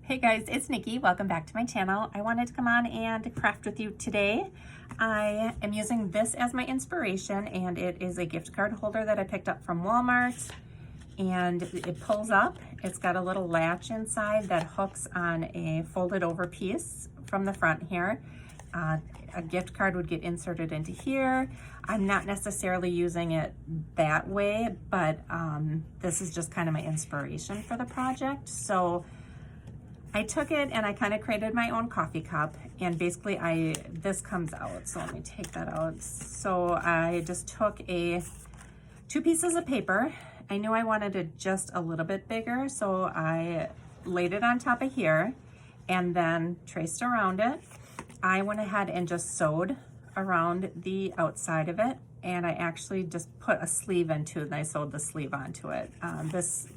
Hey guys, it's Nikki. Welcome back to my channel. I wanted to come on and craft with you today. I am using this as my inspiration, and it is a gift card holder that I picked up from Walmart, and it pulls up. It's got a little latch inside that hooks on a folded over piece from the front here. A gift card would get inserted into here. I'm not necessarily using it that way, but this is just kind of my inspiration for the project. So I took it and I kind of created my own coffee cup, and basically this comes out. So let me take that out. So I just took two pieces of paper. I knew I wanted it just a little bit bigger, so I laid it on top of here and then traced around it. I went ahead and just sewed around the outside of it, and I actually just put a sleeve into it, and I sewed the sleeve onto it. This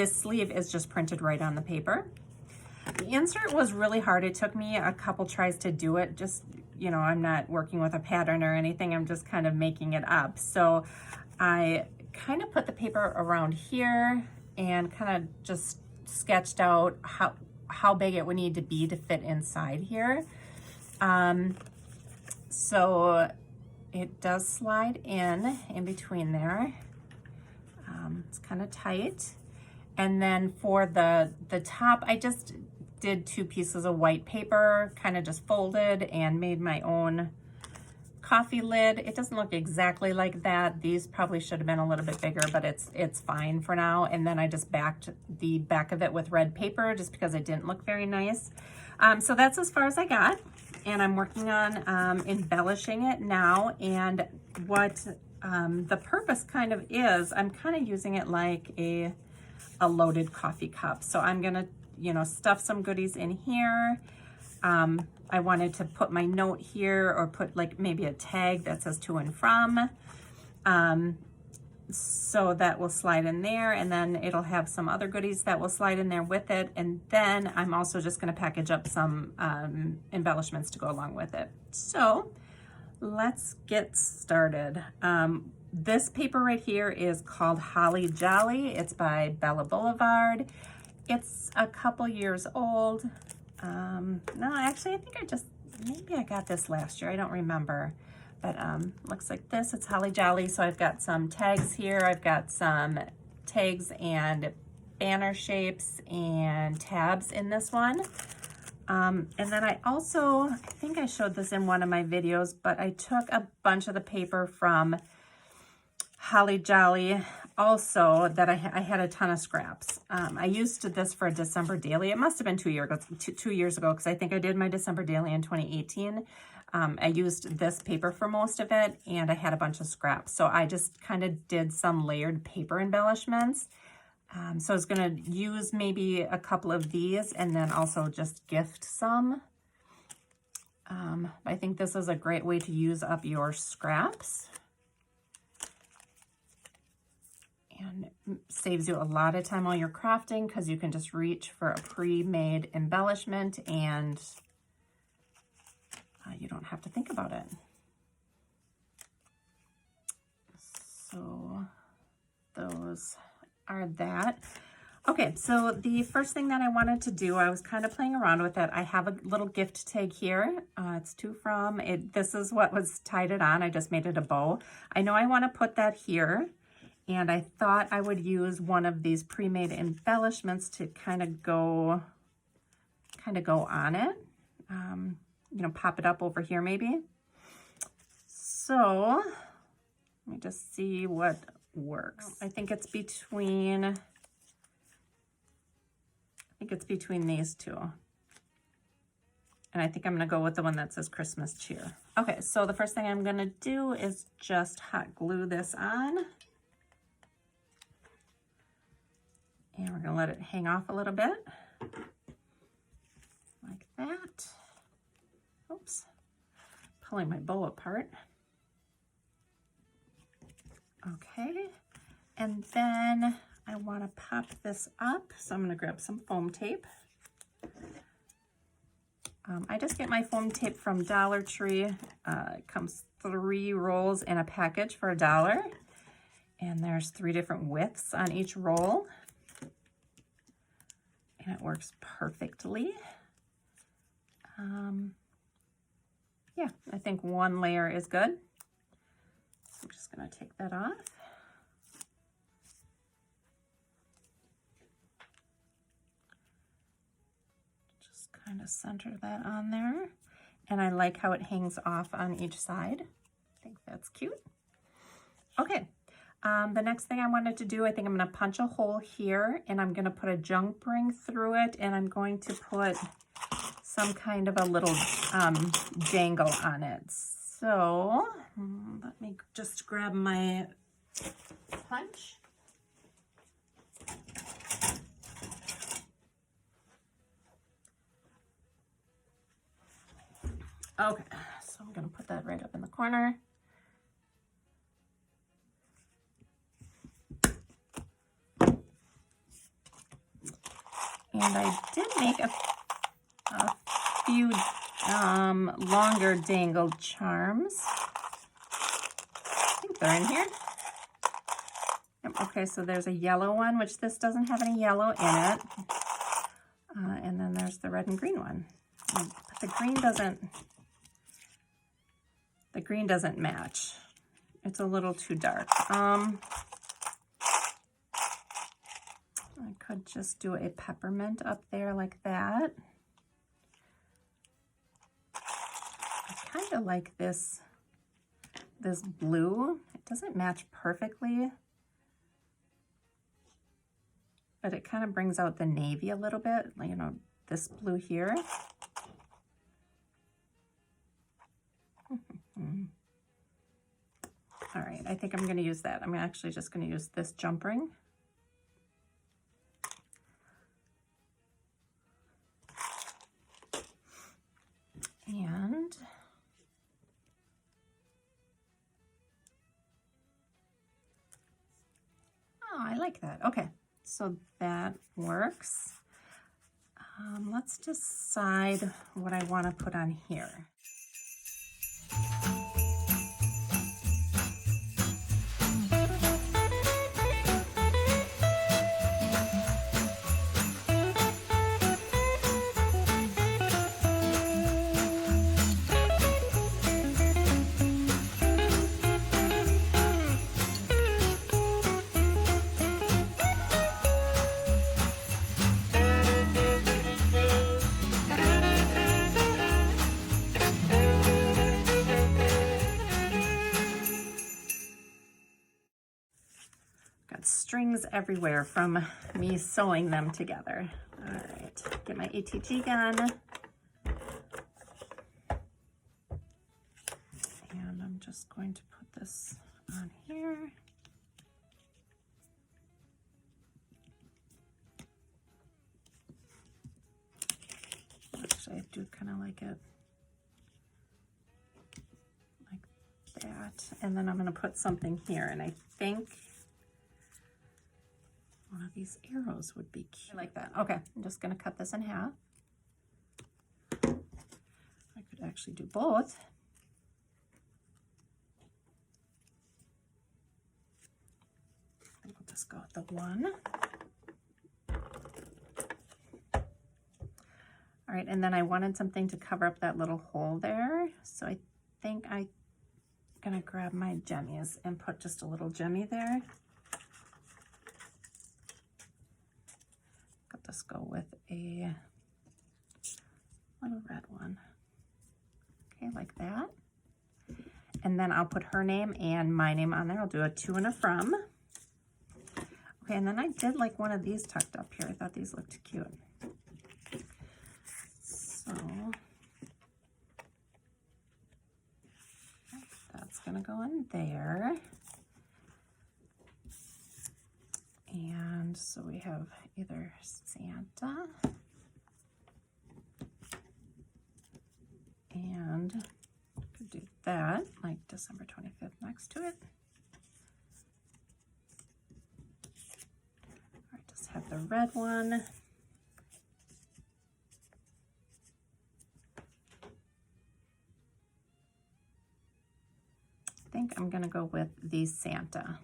sleeve is just printed right on the paper. The insert was really hard. It took me a couple tries to do it. Just, you know, I'm not working with a pattern or anything. I'm just kind of making it up. So I kind of put the paper around here and kind of just sketched out how big it would need to be to fit inside here. So it does slide in between there. It's kind of tight. And then for the top, I just did two pieces of white paper, kind of just folded and made my own coffee lid. It doesn't look exactly like that. These probably should have been a little bit bigger, but it's fine for now. And then I just backed the back of it with red paper just because it didn't look very nice. So that's as far as I got. And I'm working on embellishing it now. And what the purpose kind of is, I'm kind of using it like a loaded coffee cup. So I'm gonna, you know, stuff some goodies in here. I wanted to put my note here, or put like maybe a tag that says to and from. So that will slide in there, and then it'll have some other goodies that will slide in there with it. And then I'm also just gonna package up some embellishments to go along with it. So let's get started. This paper right here is called Holly Jolly. It's by Bella Boulevard. It's a couple years old. No, actually, I think maybe I got this last year. I don't remember. But looks like this. It's Holly Jolly. So I've got some tags here. I've got some tags and banner shapes and tabs in this one. And then I think I showed this in one of my videos, but I took a bunch of the paper from Holly Jolly also that I had a ton of scraps. I used this for a December daily. It must have been 2 years ago, because I think I did my December daily in 2018. I used this paper for most of it, and I had a bunch of scraps. So I just kind of did some layered paper embellishments. So I was going to use maybe a couple of these and then also just gift some. I think this is a great way to use up your scraps. And saves you a lot of time while you're crafting, because you can just reach for a pre-made embellishment and you don't have to think about it. So those are that. Okay, so the first thing that I wanted to do, I was kind of playing around with it. I have a little gift tag here. It's to from. This is what was tied it on. I just made it a bow. I know I want to put that here. And I thought I would use one of these pre-made embellishments to kind of go on it. You know, pop it up over here maybe. So let me just see what works. I think it's between these two. And I think I'm gonna go with the one that says Christmas cheer. Okay, so the first thing I'm gonna do is just hot glue this on. And we're gonna let it hang off a little bit, like that. Oops, pulling my bow apart. Okay, and then I wanna pop this up, so I'm gonna grab some foam tape. I just get my foam tape from Dollar Tree. It comes 3 rolls in a package for $1. And there's 3 different widths on each roll. and it works perfectly. Yeah, I think one layer is good. So I'm just going to take that off. Just kind of center that on there. And I like how it hangs off on each side. I think that's cute. Okay, the next thing I wanted to do, I think I'm going to punch a hole here, and I'm going to put a junk ring through it, and I'm going to put some kind of a little dangle on it. So let me just grab my punch. Okay, so I'm going to put that right up in the corner. And I did make a few longer dangled charms. I think they're in here. Yep, okay, so there's a yellow one, which this doesn't have any yellow in it. And then there's the red and green one. But the green doesn't match. It's a little too dark. I could just do a peppermint up there like that. I kind of like this blue. It doesn't match perfectly, but it kind of brings out the navy a little bit, you know, this blue here. All right, I think I'm going to use that. I'm actually just going to use this jump ring. And oh, I like that. Okay, so that works. Let's decide what I want to put on here. Strings everywhere from me sewing them together. All right, get my ATG gun. And I'm just going to put this on here. Actually, I do kind of like it like that. And then I'm going to put something here, and I think one of these arrows would be cute. I like that. Okay, I'm just going to cut this in half. I could actually do both. We'll just go with the one. All right, and then I wanted something to cover up that little hole there. So I think I'm going to grab my jemmies and put just a little jemmy there. Let's go with a little red one. Okay, like that. And then I'll put her name and my name on there. I'll do a to and a from. Okay, and then I did like one of these tucked up here. I thought these looked cute. So that's gonna go in there. And so we have either Santa and could do that, like December 25th next to it. All right, just have the red one. I think I'm gonna go with the Santa.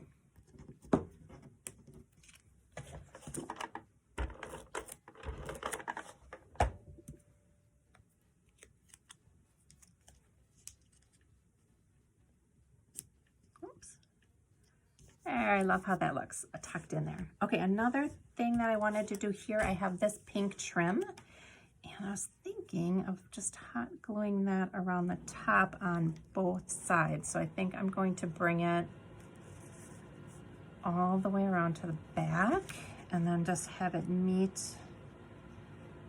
I love how that looks tucked in there. Okay, another thing that I wanted to do here, I have this pink trim, and I was thinking of just hot gluing that around the top on both sides. So I think I'm going to bring it all the way around to the back and then just have it meet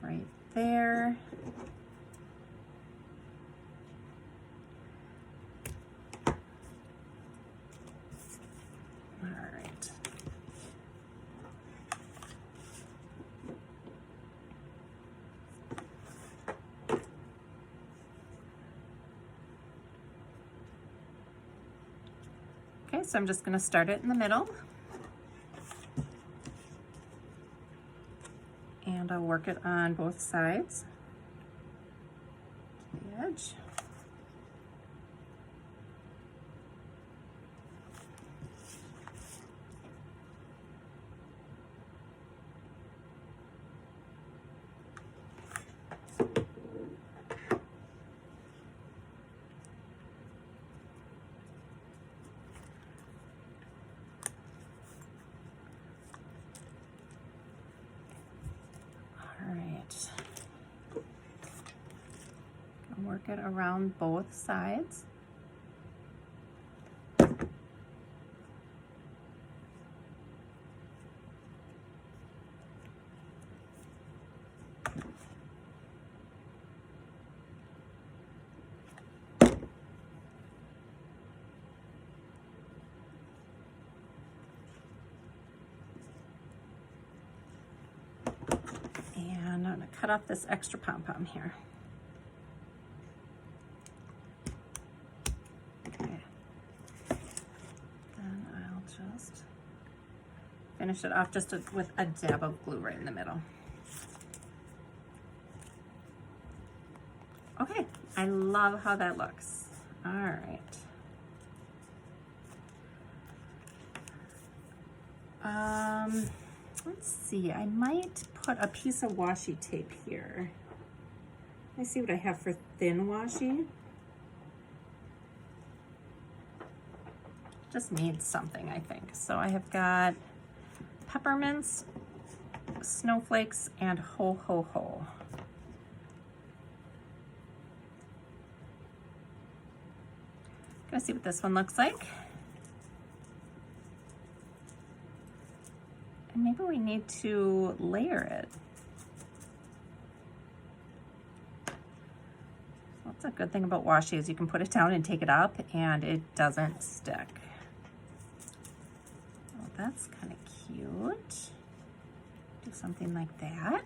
right there. All right. Okay, so I'm just going to start it in the middle. And I'll work it on both sides to the edge. Work it around both sides. And I'm going to cut off this extra pom-pom here. Finish it off just with a dab of glue right in the middle. Okay, I love how that looks. All right. Let's see, I might put a piece of washi tape here. Let's see what I have for thin washi. Just needs something, I think. So I have got peppermints, snowflakes, and ho ho ho. Gonna see what this one looks like. And maybe we need to layer it. That's a good thing about washi is you can put it down and take it up and it doesn't stick. Oh, that's kind of cute. Do something like that.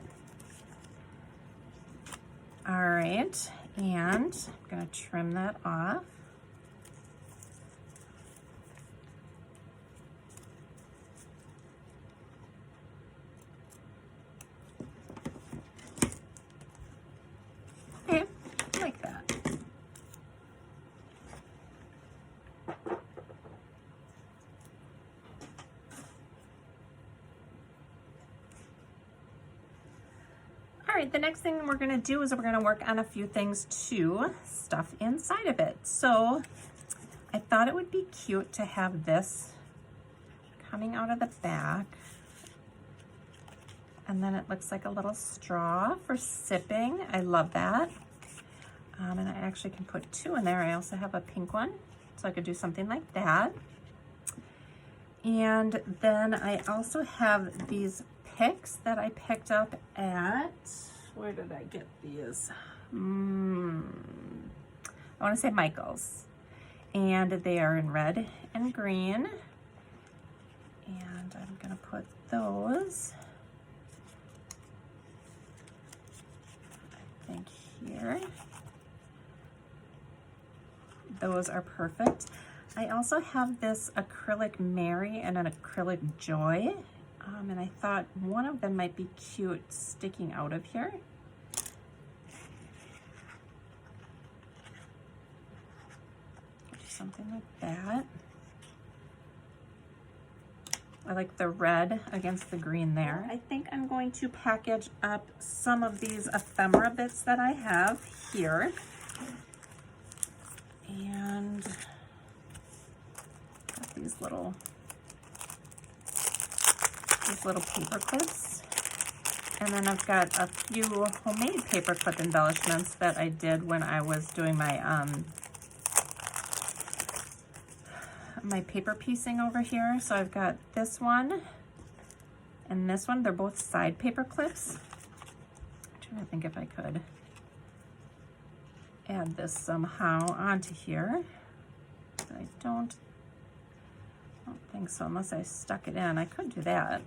All right, and I'm gonna trim that off. Okay, like that. All right, the next thing we're gonna do is we're gonna work on a few things to stuff inside of it. So I thought it would be cute to have this coming out of the back. And then it looks like a little straw for sipping. I love that. And I actually can put two in there. I also have a pink one, so I could do something like that. And then I also have these picks that I picked up at, where did I get these? I want to say Michael's. And they are in red and green. And I'm going to put those, I think, here. Those are perfect. I also have this acrylic Mary and an acrylic Joy. And I thought one of them might be cute sticking out of here. Something like that. I like the red against the green there. I think I'm going to package up some of these ephemera bits that I have here. And got these little these little paper clips. And then I've got a few homemade paper clip embellishments that I did when I was doing my my paper piecing over here. So I've got this one and this one. They're both side paper clips. I'm trying to think if I could add this somehow onto here. But I don't think so, unless I stuck it in. I could do that.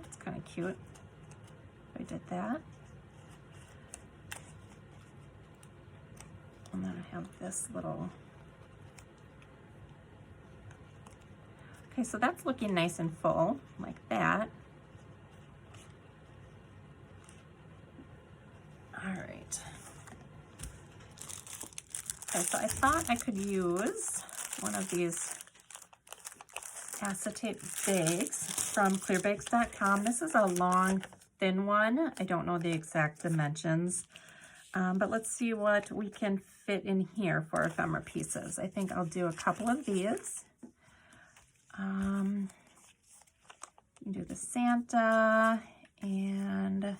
That's kind of cute. I did that. And then I have this little, okay, so that's looking nice and full, like that. All right. Okay, so I thought I could use one of these acetate bags from clearbags.com. This is a long, thin one. I don't know the exact dimensions, but let's see what we can fit in here for ephemera pieces. I think I'll do a couple of these. Do the Santa and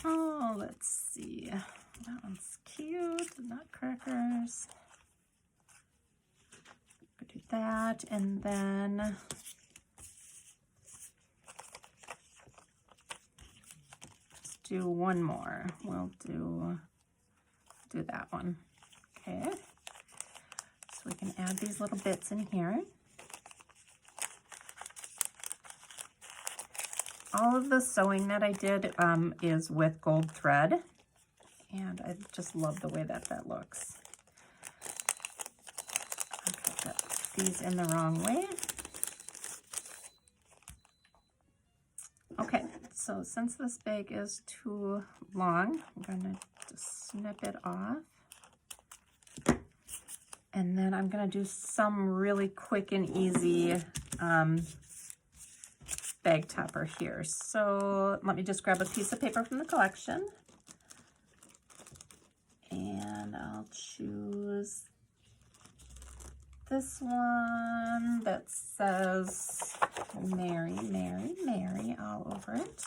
oh, let's see. That one's cute, the nutcrackers. Could do that, and then let's do one more. We'll do that one. Okay. So we can add these little bits in here. All of the sewing that I did is with gold thread, and I just love the way that looks. Okay, got these in the wrong way. Okay, so since this bag is too long, I'm gonna just snip it off. And then I'm gonna do some really quick and easy bag topper here. So let me just grab a piece of paper from the collection. And I'll choose this one that says Mary, Mary, Mary all over it.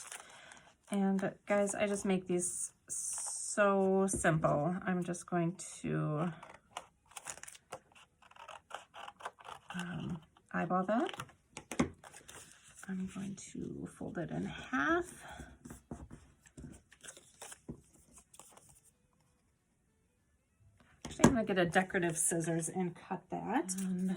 And guys, I just make these so simple. I'm just going to eyeball that. I'm going to fold it in half. Actually, I'm going to get a decorative scissors and cut that. And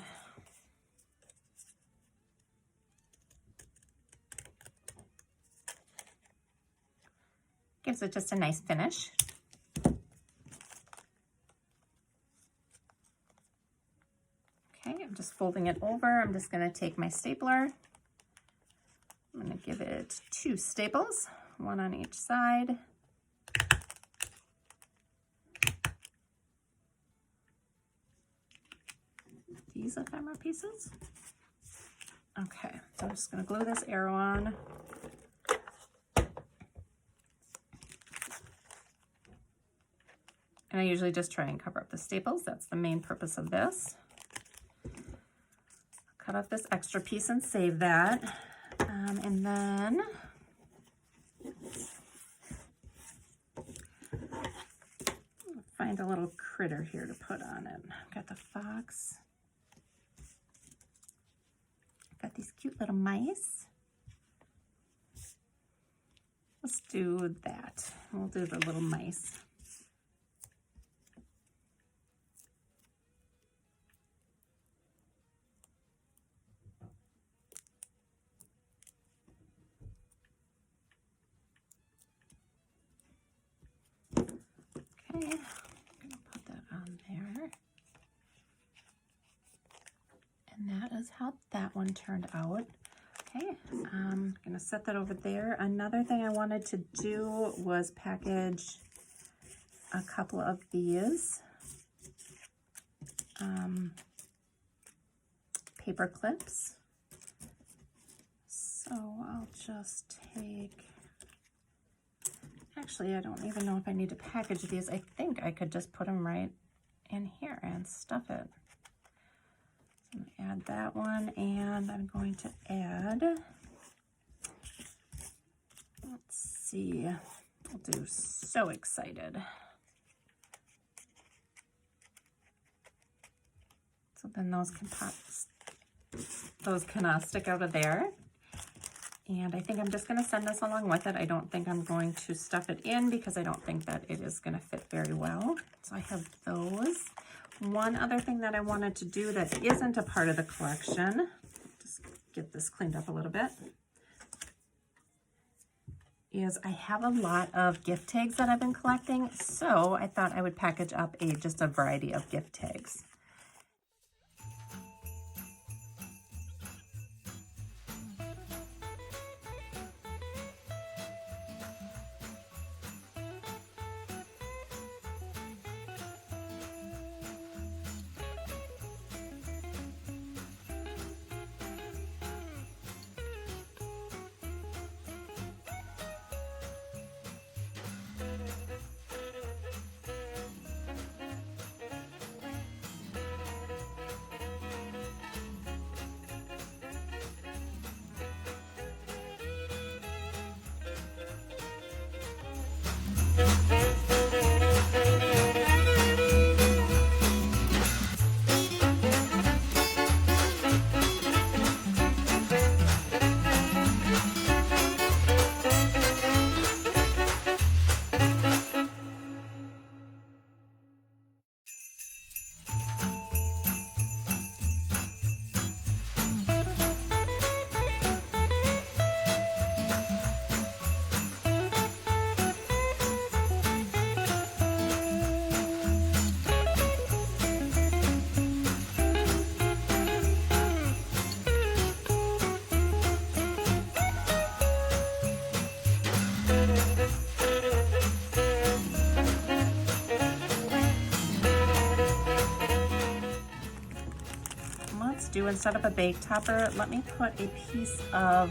gives it just a nice finish. Okay, I'm just folding it over. I'm just going to take my stapler. I'm going to give it 2 staples, one on each side. These ephemera pieces. Okay, so I'm just going to glue this arrow on. And I usually just try and cover up the staples. That's the main purpose of this. Cut off this extra piece and save that. And then find a little critter here to put on it. I've got the fox. I've got these cute little mice. Let's do that. We'll do the little mice. Okay, I'm gonna put that on there. And that is how that one turned out. Okay, I'm gonna set that over there. Another thing I wanted to do was package a couple of these paper clips. So I'll just take, Actually, I don't even know if I need to package these. I think I could just put them right in here and stuff it. So I'm gonna add that one, and I'm going to add, let's see, I'll do So Excited. So then those can pop, those can stick out of there. And I think I'm just gonna send this along with it. I don't think I'm going to stuff it in because I don't think that it is gonna fit very well. So I have those. One other thing that I wanted to do that isn't a part of the collection, just get this cleaned up a little bit, is I have a lot of gift tags that I've been collecting. So I thought I would package up just a variety of gift tags. Do, instead of a bake topper, let me put a piece of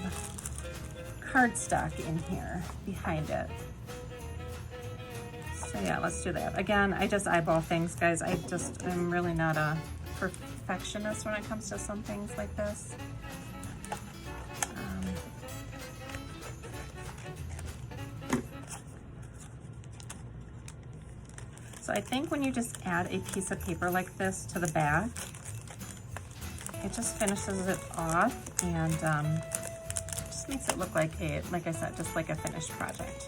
cardstock in here behind it. So yeah, let's do that. Again, I just eyeball things, guys. I'm really not a perfectionist when it comes to some things like this. So I think when you just add a piece of paper like this to the back, it just finishes it off and just makes it look like like I said, just like a finished project.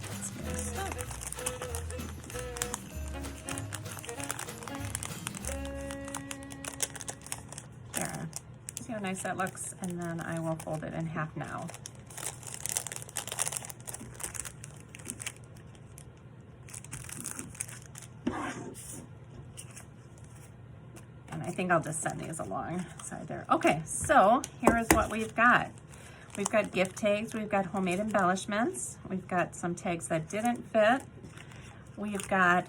Let's get it stuck. There. See how nice that looks? And then I will fold it in half now. I think I'll just send these along side there. Okay, so here is what we've got. We've got gift tags, we've got homemade embellishments, we've got some tags that didn't fit, we've got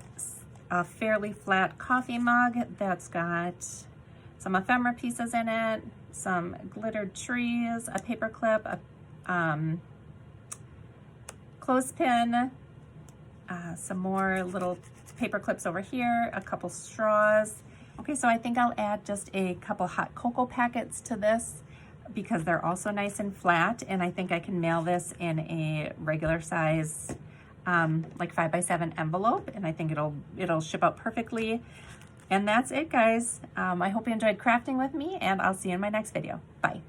a fairly flat coffee mug that's got some ephemera pieces in it, some glittered trees, a paper clip, a clothespin, some more little paper clips over here, a couple straws. Okay, so I think I'll add just a couple hot cocoa packets to this because they're also nice and flat, and I think I can mail this in a regular size like 5x7 envelope, and I think it'll ship out perfectly. And that's it, guys. I hope you enjoyed crafting with me, and I'll see you in my next video. Bye.